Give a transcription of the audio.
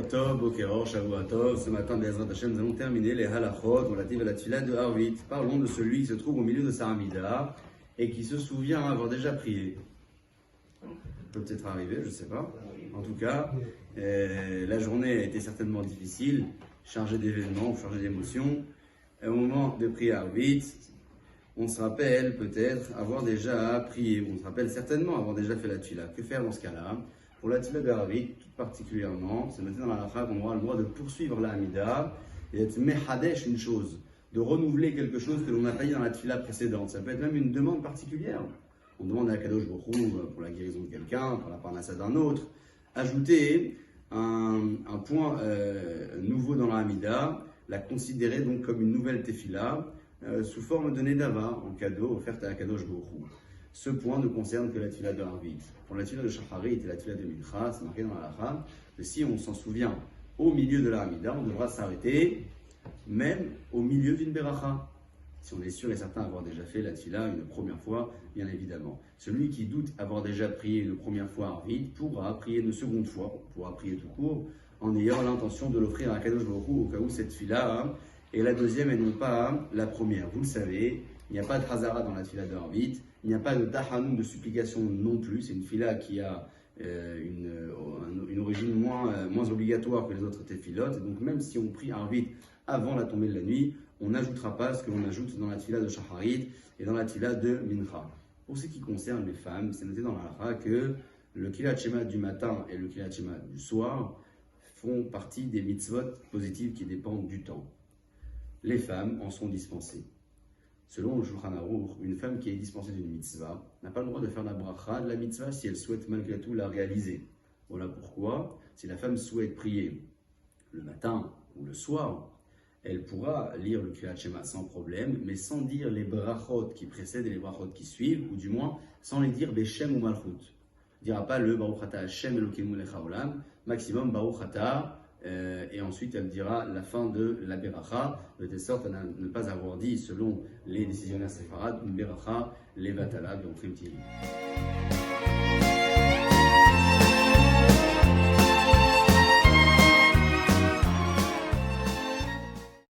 Boker Tov, Boker Shavua Tov. Ce matin, Be'ezrat Hashem, nous allons terminer les halachot relatifs à la tefila de Arvit. Parlons de celui qui se trouve au milieu de sa Hamida et qui se souvient avoir déjà prié. Peut-être arrivé, je ne sais pas. En tout cas, la journée a été certainement difficile, chargée d'événements, chargée d'émotions. Au moment de prier Arvit, on se rappelle peut-être avoir déjà prié, on se rappelle certainement avoir déjà fait la tefila. Que faire dans ce cas-là? Pour la tefila de Arvit, tout particulièrement, c'est noté dans la halakha qu'on aura le droit de poursuivre la Hamida et d'être mehadesh une chose, de renouveler quelque chose que l'on n'a pas dit dans la tefila précédente. Ça peut être même une demande particulière. On demande à Kadosh Baruch Hu pour la guérison de quelqu'un, pour la parnassa d'un autre. Ajouter un point nouveau dans la Hamida, la considérer donc comme une nouvelle tefila sous forme de nedava, en cadeau offerte à Kadosh Baruch Hu. Ce point ne concerne que la tefila de Arvit. Pour la tefila de Shacharit et la tefila de Mincha, c'est marqué dans la halakha que si on s'en souvient au milieu de la Hamida, on devra s'arrêter même au milieu d'une beracha. Si on est sûr et certain d'avoir déjà fait la tefila une première fois, bien évidemment. Celui qui doute avoir déjà prié une première fois Arvit pourra prier une seconde fois, pourra prier tout court, en ayant l'intention de l'offrir à Kadosh Baruch Hu au cas où cette tefila est la deuxième et non pas la première. Vous le savez, il n'y a pas de Hazara dans la tefila de Arvit, il n'y a pas de Tahanoun de supplication non plus. C'est une tefila qui a une origine moins obligatoire que les autres tefilot. Donc même si on prie Arvit avant la tombée de la nuit, on n'ajoutera pas ce que l'on ajoute dans la tefila de Shacharit et dans la tefila de Mincha. Pour ce qui concerne les femmes, c'est noté dans la halakha que le Kilat Shema du matin et le Kilat Shema du soir font partie des mitzvot positives qui dépendent du temps. Les femmes en sont dispensées. Selon le Shulchan Aruch, une femme qui est dispensée d'une mitzvah n'a pas le droit de faire la bracha de la mitzvah si elle souhaite malgré tout la réaliser. Voilà pourquoi, si la femme souhaite prier le matin ou le soir, elle pourra lire le Kriyat Shema sans problème, mais sans dire les brachot qui précèdent et les brachot qui suivent, ou du moins sans les dire Beshem ou Malchut. Elle ne dira pas le Baruch Ata Hashem Elokeinu Lecha Olam, maximum Baruch Ata, et ensuite elle dira la fin de la beracha, de telle sorte à ne pas avoir dit, selon les décisionnaires séfarades, une beracha levatala, bien on fait une petite